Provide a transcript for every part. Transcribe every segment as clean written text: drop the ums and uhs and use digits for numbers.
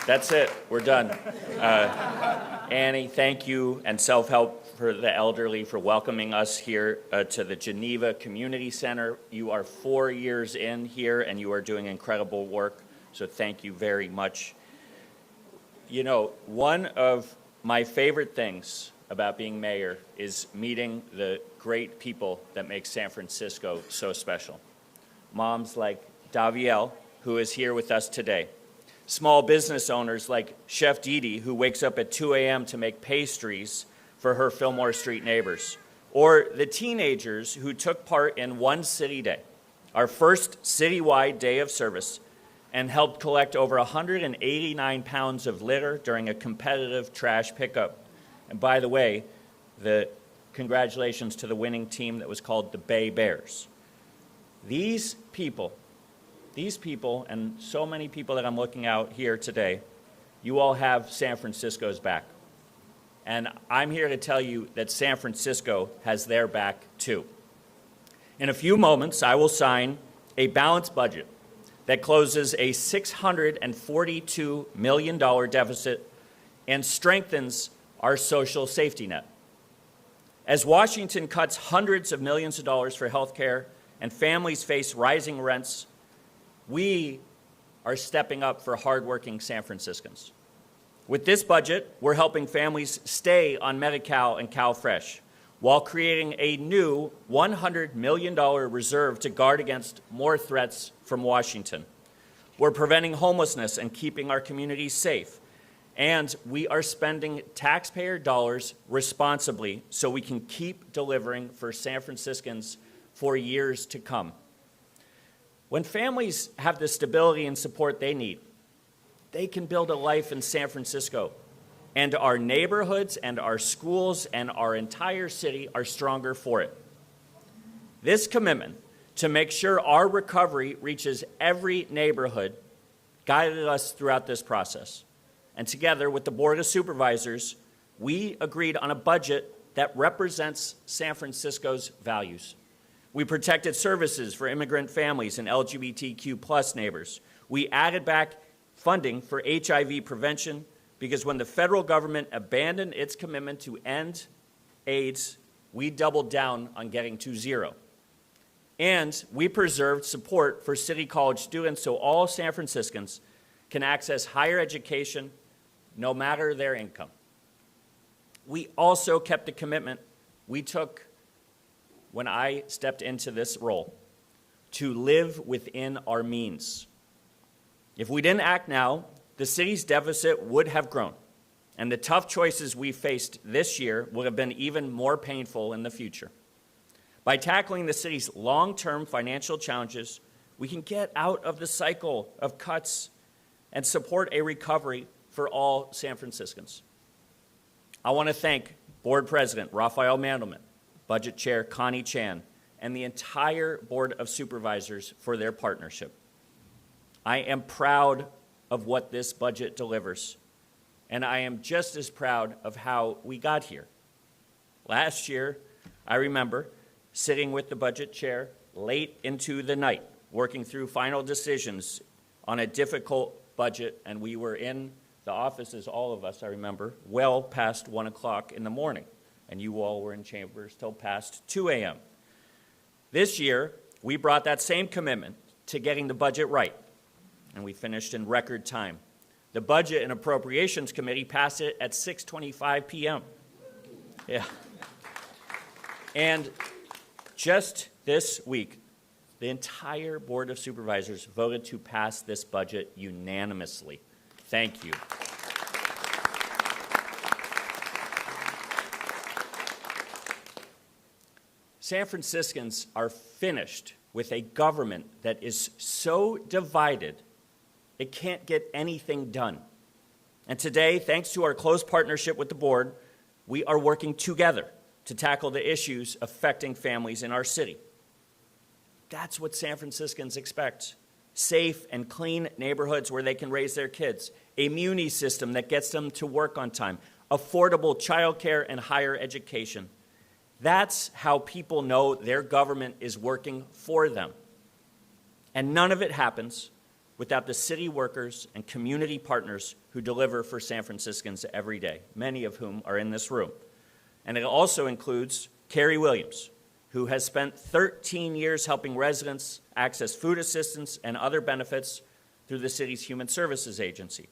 That's it. We're done. Annie, thank you, and Self-Help for the Elderly for welcoming us here to the Geneva Community Center. You are 4 years in here, and you are doing incredible work, so thank you very much. You know, one of my favorite things about being mayor is meeting the great people that make San Francisco so special. Moms like Davielle, who is here with us today. Small business owners like Chef Didi, who wakes up at 2 a.m. to make pastries for her Fillmore Street neighbors. Or the teenagers who took part in One City Day, our first citywide day of service, and helped collect over 189 pounds of litter during a competitive trash pickup. And by the way, congratulations to the winning team that was called the Bay Bears. These people, and so many people that I'm looking out here today, you all have San Francisco's back. And I'm here to tell you that San Francisco has their back too. In a few moments, I will sign a balanced budget that closes a $642 million deficit and strengthens our social safety net. As Washington cuts hundreds of millions of dollars for health care and families face rising rents, we are stepping up for hardworking San Franciscans. With this budget, we're helping families stay on Medi-Cal and CalFresh while creating a new $100 million reserve to guard against more threats from Washington. We're preventing homelessness and keeping our communities safe. And we are spending taxpayer dollars responsibly so we can keep delivering for San Franciscans for years to come. When families have the stability and support they need, they can build a life in San Francisco. And our neighborhoods and our schools and our entire city are stronger for it. This commitment to make sure our recovery reaches every neighborhood guided us throughout this process. And together with the Board of Supervisors, we agreed on a budget that represents San Francisco's values. We protected services for immigrant families and LGBTQ+ neighbors. We added back funding for HIV prevention because when the federal government abandoned its commitment to end AIDS, we doubled down on getting to zero. And we preserved support for City College students so all San Franciscans can access higher education no matter their income. We also kept the commitment we took when I stepped into this role to live within our means. If we didn't act now, the city's deficit would have grown, and the tough choices we faced this year would have been even more painful in the future. By tackling the city's long-term financial challenges, we can get out of the cycle of cuts and support a recovery for all San Franciscans. I want to thank Board President Raphael Mandelman, Budget Chair Connie Chan, and the entire Board of Supervisors for their partnership. I am proud of what this budget delivers, and I am just as proud of how we got here. Last year, I remember sitting with the Budget Chair late into the night, working through final decisions on a difficult budget, and we were in the offices, all of us, I remember, well past 1 o'clock in the morning, and you all were in chambers till past 2 a.m. This year, we brought that same commitment to getting the budget right, and we finished in record time. The Budget and Appropriations Committee passed it at 6:25 p.m. Yeah. And just this week, the entire Board of Supervisors voted to pass this budget unanimously. Thank you. San Franciscans are finished with a government that is so divided it can't get anything done. And today, thanks to our close partnership with the board, we are working together to tackle the issues affecting families in our city. That's what San Franciscans expect. Safe and clean neighborhoods where they can raise their kids, a muni system that gets them to work on time, affordable childcare and higher education. That's how people know their government is working for them. And none of it happens without the city workers and community partners who deliver for San Franciscans every day, many of whom are in this room. And it also includes Carrie Williams, who has spent 13 years helping residents access food assistance and other benefits through the city's Human Services Agency.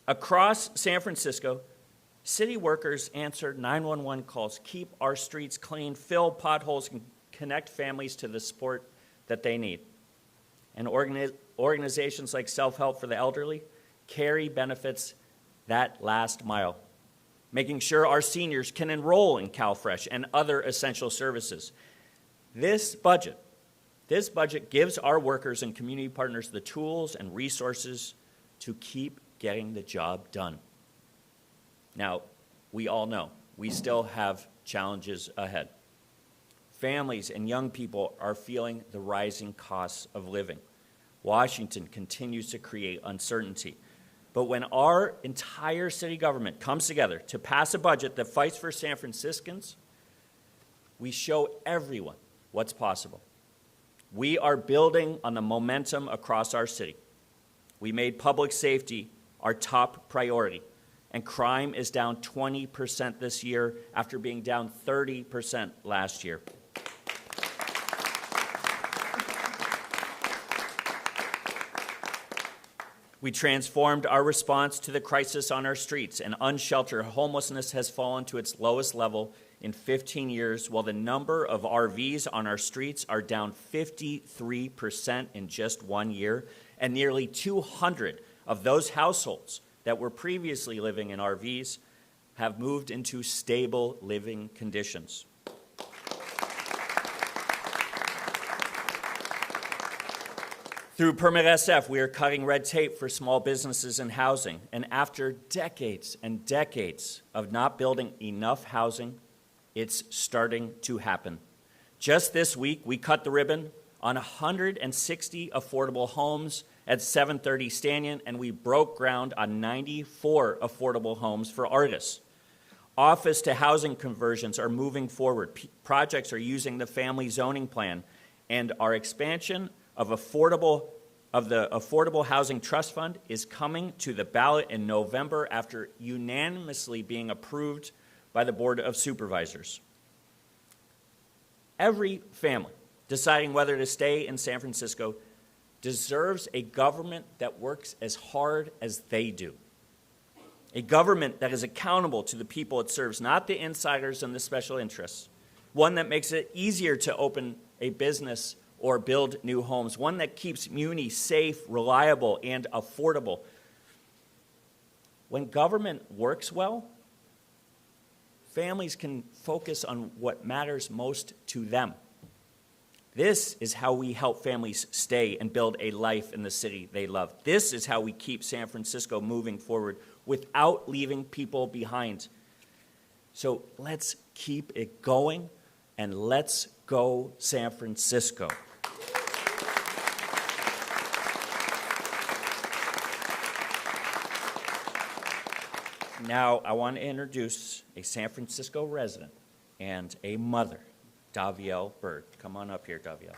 Across San Francisco, city workers answer 911 calls, keep our streets clean, fill potholes, and connect families to the support that they need. And organizations like Self-Help for the Elderly carry benefits that last mile, making sure our seniors can enroll in CalFresh and other essential services. This budget gives our workers and community partners the tools and resources to keep getting the job done. Now, we all know we still have challenges ahead. Families and young people are feeling the rising costs of living. Washington continues to create uncertainty. But when our entire city government comes together to pass a budget that fights for San Franciscans, we show everyone what's possible. We are building on the momentum across our city. We made public safety our top priority, and crime is down 20% this year after being down 30% last year. We transformed our response to the crisis on our streets, and unsheltered homelessness has fallen to its lowest level in 15 years, while the number of RVs on our streets are down 53% in just 1 year, and nearly 200 of those households that were previously living in RVs have moved into stable living conditions. Through Permit SF, we are cutting red tape for small businesses and housing. And after decades and decades of not building enough housing, it's starting to happen. Just this week, we cut the ribbon on 160 affordable homes at 730 Stanton, and we broke ground on 94 affordable homes for artists. Office to housing conversions are moving forward. Projects are using the family zoning plan, and our expansion of the Affordable Housing Trust Fund is coming to the ballot in November after unanimously being approved by the Board of Supervisors. Every family deciding whether to stay in San Francisco deserves a government that works as hard as they do. A government that is accountable to the people it serves, not the insiders and the special interests. One that makes it easier to open a business or build new homes. One that keeps Muni safe, reliable, and affordable. When government works well, families can focus on what matters most to them. This is how we help families stay and build a life in the city they love. This is how we keep San Francisco moving forward without leaving people behind. So let's keep it going, and let's go San Francisco. Now, I want to introduce a San Francisco resident and a mother, Davielle Bird. Come on up here, Davielle.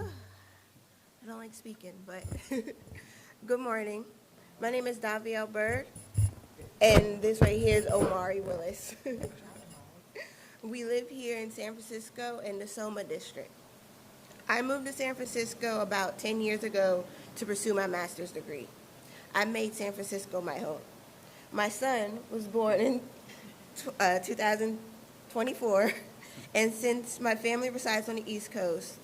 I don't like speaking, but good morning. My name is Davielle Bird, and this right here is Omari Willis. We live here in San Francisco in the Soma district. I moved to San Francisco about 10 years ago to pursue my master's degree. I made San Francisco my home. My son was born in 2024, and since my family resides on the East Coast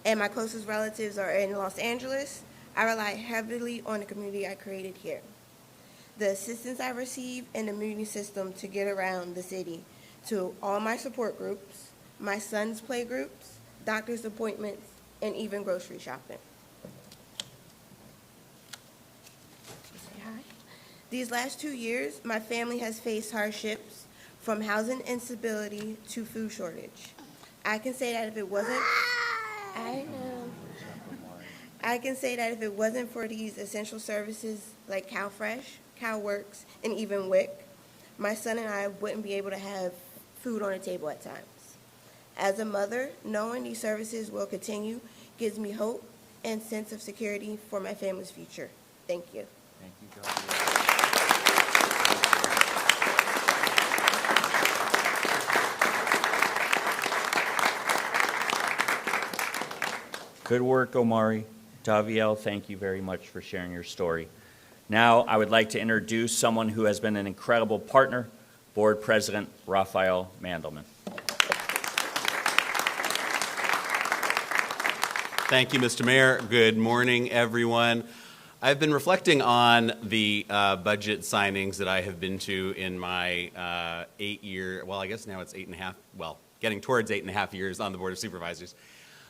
and my closest relatives are in Los Angeles, I rely heavily on the community I created here. The assistance I receive in the community system to get around the city to all my support groups, my son's play groups, doctor's appointments, and even grocery shopping. Say hi. These last 2 years, my family has faced hardships from housing instability to food shortage. I can say that if it wasn't for these essential services like CalFresh, CalWorks, and even WIC, my son and I wouldn't be able to have food on the table at times. As a mother, knowing these services will continue gives me hope and sense of security for my family's future. Thank you. Thank you, Gabrielle. Good work, Omari. Daviel, thank you very much for sharing your story. Now, I would like to introduce someone who has been an incredible partner, Board President Raphael Mandelman. Thank you, Mr. Mayor. Good morning, everyone. I've been reflecting on the budget signings that I have been to in my 8-year, well, I guess now it's 8.5, well, getting towards 8.5 years on the Board of Supervisors.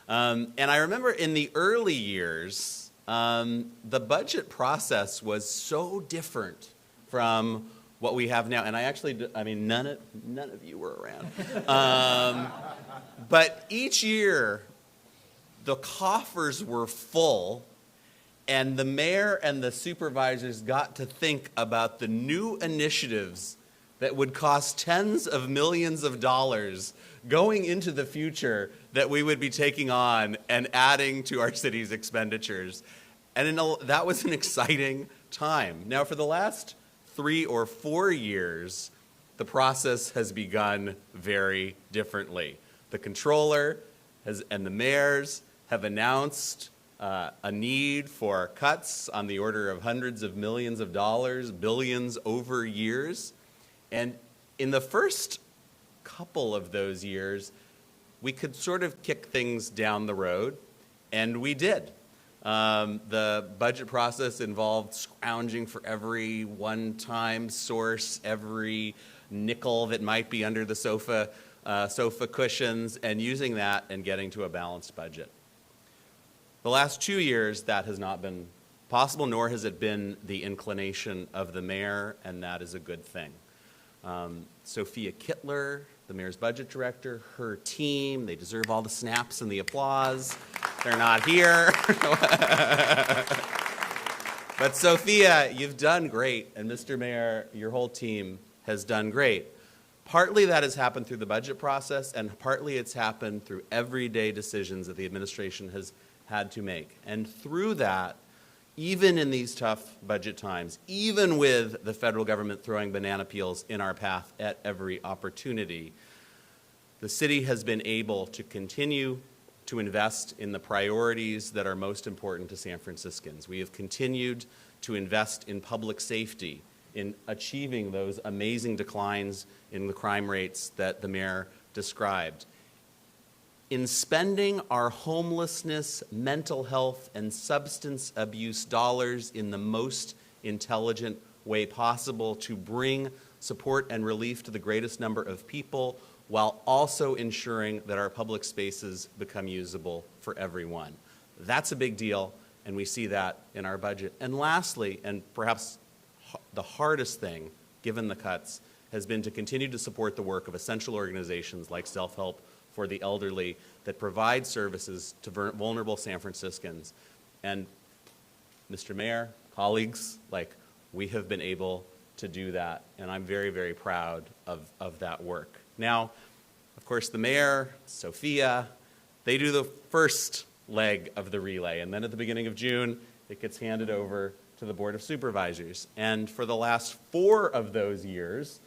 And I remember in the early years, the budget process was so different from what we have now. And I mean, none of you were around. But each year, the coffers were full, and the mayor and the supervisors got to think about the new initiatives that would cost tens of millions of dollars going into the future that we would be taking on and adding to our city's expenditures. And that was an exciting time. Now, for the last 3 or 4 years, the process has begun very differently. The controller and the mayors have announced a need for cuts on the order of hundreds of millions of dollars, billions over years. And in the first couple of those years, we could sort of kick things down the road, and we did. The budget process involved scrounging for every one-time source, every nickel that might be under the sofa cushions, and using that and getting to a balanced budget. The last 2 years, that has not been possible, nor has it been the inclination of the mayor, and that is a good thing. Sophia Kittler, the mayor's budget director, her team, they deserve all the snaps and the applause. They're not here. But Sophia, you've done great, and Mr. Mayor, your whole team has done great. Partly that has happened through the budget process, and partly it's happened through everyday decisions that the administration has had to make. And through that, even in these tough budget times, even with the federal government throwing banana peels in our path at every opportunity, the city has been able to continue to invest in the priorities that are most important to San Franciscans. We have continued to invest in public safety, in achieving those amazing declines in the crime rates that the mayor described, in spending our homelessness, mental health, and substance abuse dollars in the most intelligent way possible to bring support and relief to the greatest number of people, while also ensuring that our public spaces become usable for everyone. That's a big deal, and we see that in our budget. And lastly, and perhaps the hardest thing, given the cuts, has been to continue to support the work of essential organizations like Self-Help for the Elderly that provide services to vulnerable San Franciscans. And Mr. Mayor, colleagues, we have been able to do that, and I'm very, very proud of that work. Now, of course, the mayor, Sophia, they do the first leg of the relay, and then at the beginning of June, it gets handed over to the Board of Supervisors. And for the last 4 of those years,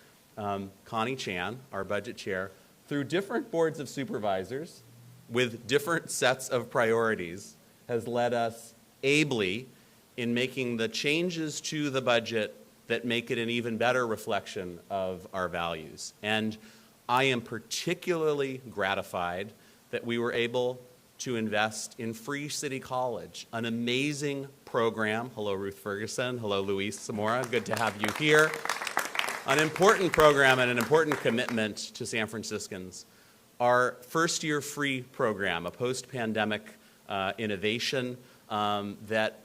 Connie Chan, our budget chair, through different boards of supervisors with different sets of priorities, has led us ably in making the changes to the budget that make it an even better reflection of our values. And I am particularly gratified that we were able to invest in Free City College, an amazing program. Hello, Ruth Ferguson. Hello, Luis Zamora. Good to have you here. An important program and an important commitment to San Franciscans. Our First Year Free program, a post-pandemic innovation that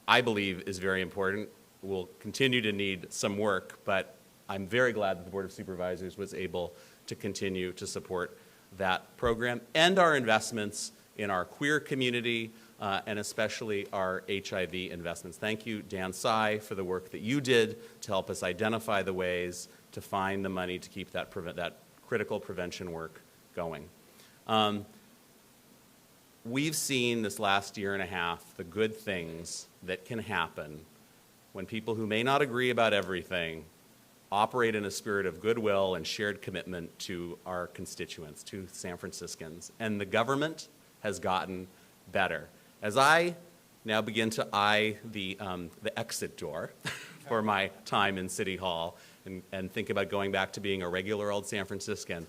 I believe is very important, will continue to need some work, but I'm very glad that the Board of Supervisors was able to continue to support that program and our investments in our queer community and especially our HIV investments. Thank you, Dan Tsai, for the work that you did to help us identify the ways to find the money to keep that critical prevention work going. We've seen this last year and a half the good things that can happen when people who may not agree about everything operate in a spirit of goodwill and shared commitment to our constituents, to San Franciscans. And the government has gotten better. As I now begin to eye the exit door for my time in City Hall and think about going back to being a regular old San Franciscan,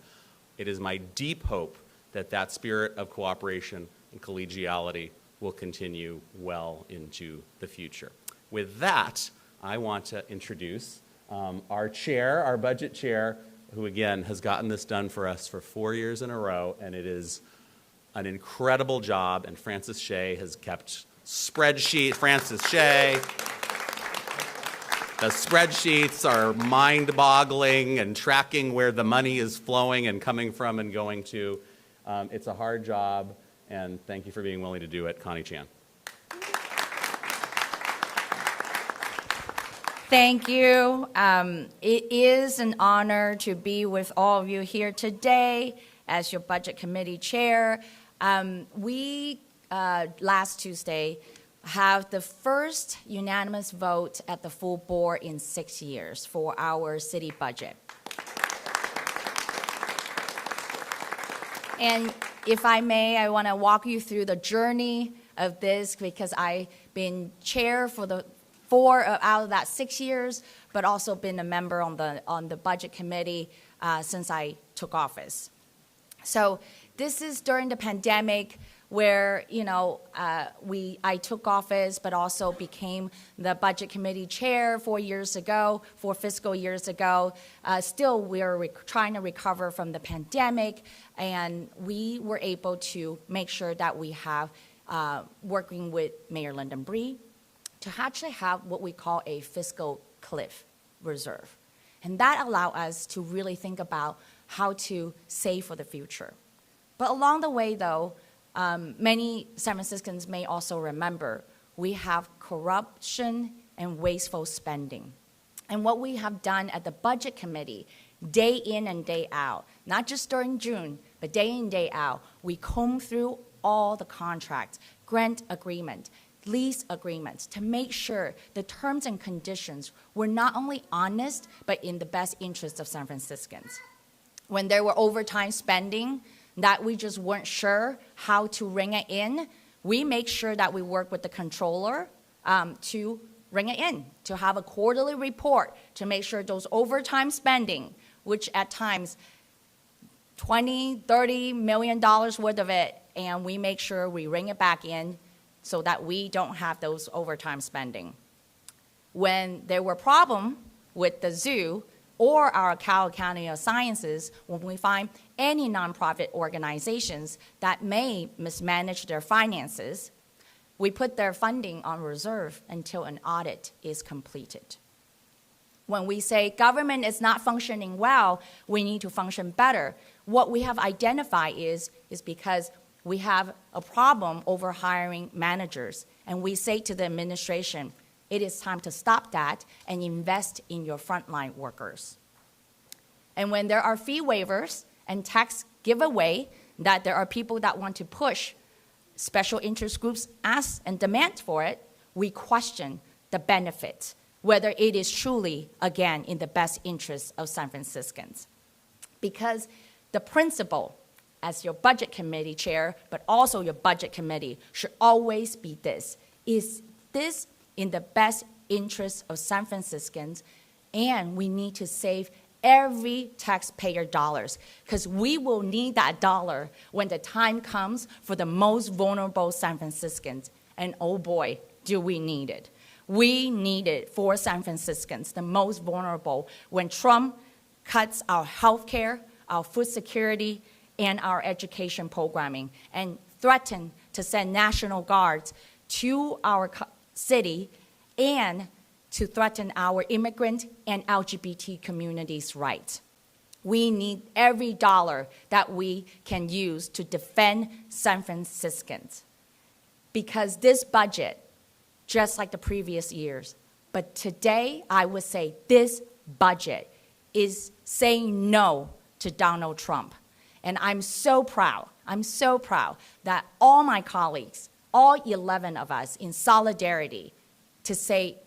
it is my deep hope that that spirit of cooperation and collegiality will continue well into the future. With that, I want to introduce our chair, our budget chair, who again has gotten this done for us for 4 years in a row, and it is an incredible job, and Francis Shea has kept spreadsheets. Francis Shea. The spreadsheets are mind-boggling and tracking where the money is flowing and coming from and going to. It's a hard job, and thank you for being willing to do it, Connie Chan. Thank you. It is an honor to be with all of you here today as your Budget Committee Chair. We, last Tuesday, have the first unanimous vote at the full board in 6 years for our city budget. And if I may, I want to walk you through the journey of this because I've been chair for the 4 out of that 6 years, but also been a member on the budget committee since I took office. So this is during the pandemic where, you know, I took office, but also became the budget committee chair 4 fiscal years ago. Still, we're trying to recover from the pandemic, and we were able to make sure that we have, working with Mayor Lyndon Bree, to actually have what we call a fiscal cliff reserve. And that allowed us to really think about how to save for the future. But along the way, though, many San Franciscans may also remember we have corruption and wasteful spending. And what we have done at the Budget Committee, day in and day out, not just during June, but day in, day out, we comb through all the contracts, grant agreement, lease agreements to make sure the terms and conditions were not only honest, but in the best interest of San Franciscans. When there were overtime spending that we just weren't sure how to ring it in, we make sure that we work with the controller to ring it in, to have a quarterly report to make sure those overtime spending, which at times $20, $30 million worth of it, and we make sure we ring it back in so that we don't have those overtime spending. When there were problems with the zoo or our Cal Academy of Sciences, when we find any nonprofit organizations that may mismanage their finances, we put their funding on reserve until an audit is completed. When we say government is not functioning well, we need to function better, what we have identified is because we have a problem over hiring managers, and we say to the administration, it is time to stop that and invest in your frontline workers. And when there are fee waivers and tax giveaway, that there are people that want to push special interest groups ask and demand for it, we question the benefit, whether it is truly, again, in the best interest of San Franciscans. Because the principle, as your budget committee chair, but also your budget committee, should always be this. Is this in the best interest of San Franciscans? And we need to save every taxpayer dollars, because we will need that dollar when the time comes for the most vulnerable San Franciscans. And oh boy, do we need it. We need it for San Franciscans, the most vulnerable, when Trump cuts our health care, our food security, and our education programming, and threaten to send National Guards to our city and to threaten our immigrant and LGBT communities' rights. We need every dollar that we can use to defend San Franciscans. Because this budget, just like the previous years, but today I would say this budget is saying no to Donald Trump. And I'm so proud I'm so proud that all my colleagues, all 11 of us in solidarity to say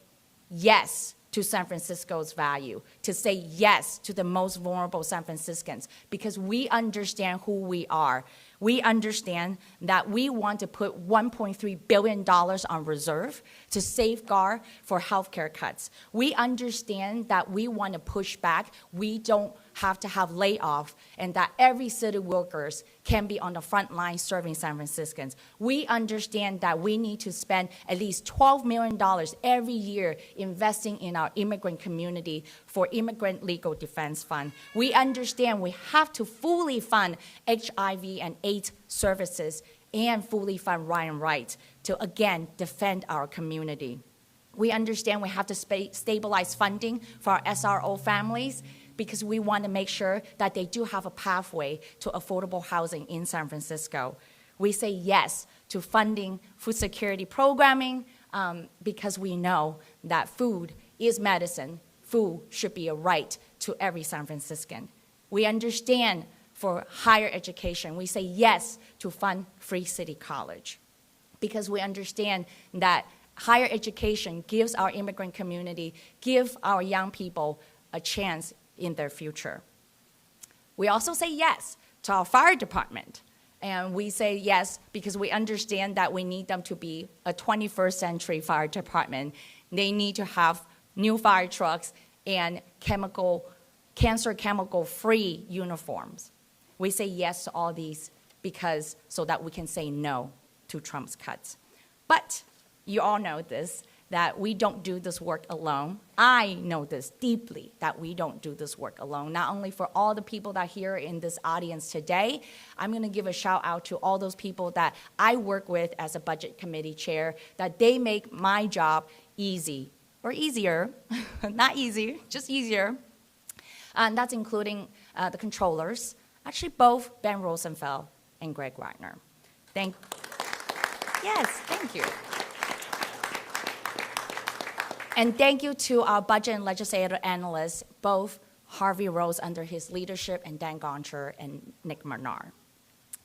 yes to San Francisco's value, to say yes to the most vulnerable San Franciscans, because we understand who we are. We understand that we want to put $1.3 billion on reserve to safeguard for healthcare cuts. We understand that we want to push back. We don't have to have layoff, and that every city workers can be on the front line serving San Franciscans. We understand that we need to spend at least $12 million every year investing in our immigrant community for Immigrant Legal Defense Fund. We understand we have to fully fund HIV and AIDS services and fully fund Ryan Wright to, again, defend our community. We understand we have to stabilize funding for our SRO families, because we want to make sure that they do have a pathway to affordable housing in San Francisco. We say yes to funding food security programming because we know that food is medicine. Food should be a right to every San Franciscan. We understand for higher education, we say yes to fund Free City College, because we understand that higher education gives our immigrant community, give our young people a chance in their future. We also say yes to our fire department. And we say yes because we understand that we need them to be a 21st century fire department. They need to have new fire trucks and cancer chemical-free uniforms. We say yes to all these because so that we can say no to Trump's cuts. But you all know this, that we don't do this work alone. I know this deeply, that we don't do this work alone. Not only for all the people that are here in this audience today, I'm going to give a shout out to all those people that I work with as a budget committee chair, that they make my job easy, or easier, not easy, just easier. And that's including the controllers, actually both Ben Rosenfeld and Greg Wagner. Yes, thank you. And thank you to our budget and legislative analysts, both Harvey Rose under his leadership and Dan Goncher and Nick Menard.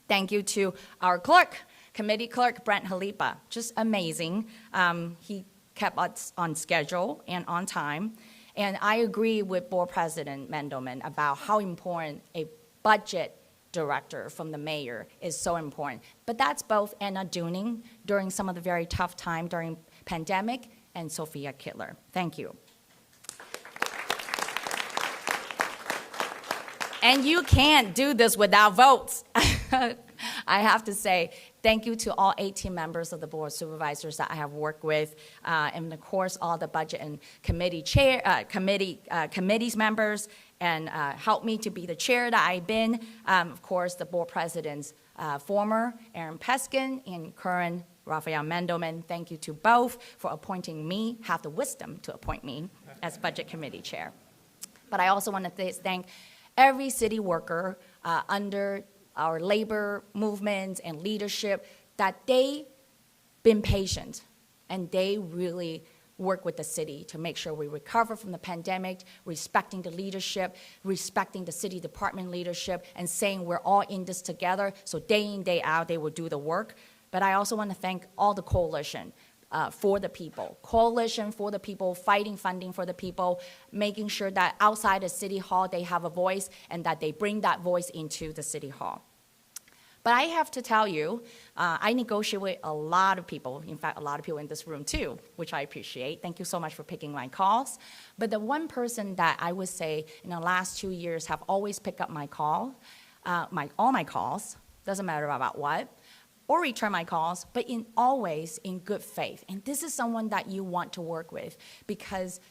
Thank you to our clerk, committee clerk, Brent Halipa, just amazing. He kept us on schedule and on time. And I agree with Board President Mendelman about how important a budget director from the mayor is so important. But that's both Anna Dunning during some of the very tough time during pandemic, and Sophia Kittler. Thank you. And you can't do this without votes. I have to say, thank you to all 18 members of the Board of Supervisors that I have worked with, and of course, all the budget and committees members, and helped me to be the chair that I've been. Of course, the board presidents, former Aaron Peskin and current Raphael Mendelman. Thank you to both for appointing me, have the wisdom to appoint me as budget committee chair. But I also want to thank every city worker under our labor movements and leadership, that they been patient and they really work with the city to make sure we recover from the pandemic, respecting the leadership, respecting the city department leadership, and saying we're all in this together, so day in, day out, they will do the work. But I also want to thank all the coalition for the people. Coalition for the people, fighting funding for the people, making sure that outside of City Hall they have a voice and that they bring that voice into the City Hall. But I have to tell you, I negotiate with a lot of people, in fact, a lot of people in this room too, which I appreciate. Thank you so much for picking my calls. But the one person that I would say in the last 2 years have always picked up my call, all my calls, doesn't matter about what, or return my calls, but always in good faith. And this is someone that you want to work with, because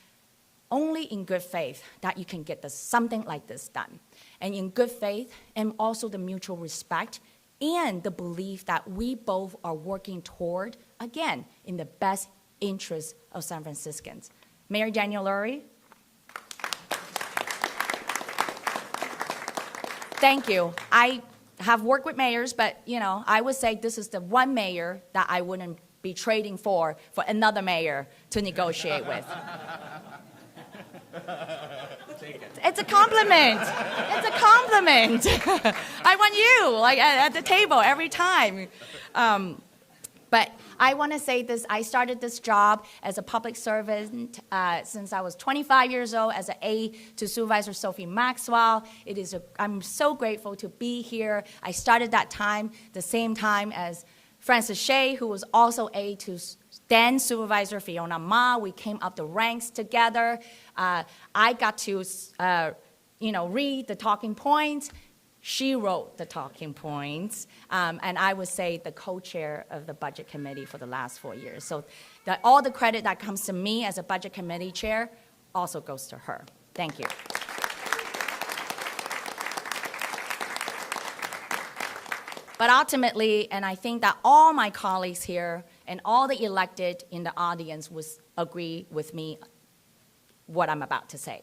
only in good faith that you can get something like this done. And in good faith, and also the mutual respect and the belief that we both are working toward, again, in the best interest of San Franciscans. Mayor Daniel Lurie. Thank you. I have worked with mayors, but I would say this is the one mayor that I wouldn't be trading for another mayor to negotiate with. It's a compliment. It's a compliment. I want you, like, at the table every time. But I want to say this, I started this job as a public servant since I was 25 years old as an aide to Supervisor Sophie Maxwell. I'm so grateful to be here. I started that time, the same time as Francis Shea, who was also aide to then Supervisor Fiona Ma. We came up the ranks together. I got to, read the talking points. She wrote the talking points, and I would say the co-chair of the Budget Committee for the last 4 years. So all the credit that comes to me as a Budget Committee chair also goes to her. Thank you. But ultimately, and I think that all my colleagues here and all the elected in the audience would agree with me what I'm about to say.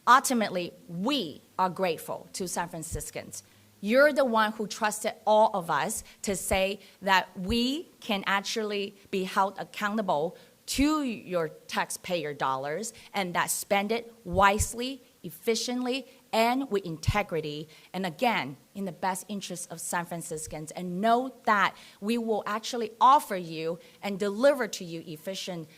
Ultimately, we are grateful to San Franciscans. You're the one who trusted all of us to say that we can actually be held accountable to your taxpayer dollars and that spend it wisely, efficiently, and with integrity, and again, in the best interest of San Franciscans. And know that we will actually offer you and deliver to you efficient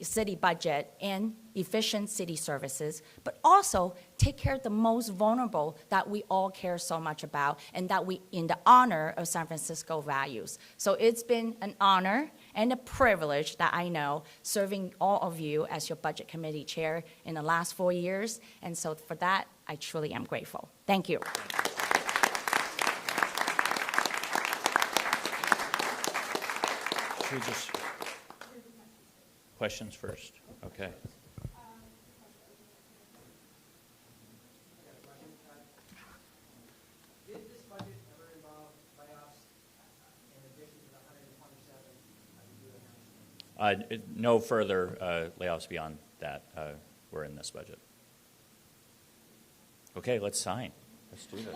city budget and efficient city services, but also take care of the most vulnerable that we all care so much about and that we, in the honor of San Francisco values. So it's been an honor and a privilege that I know serving all of you as your Budget Committee chair in the last 4 years. And so for that, I truly am grateful. Thank you. Should we just, questions first? Okay. Did this budget ever involve layoffs in addition to the 127 you announced? No further layoffs beyond that were in this budget. Okay, let's sign. Let's do this.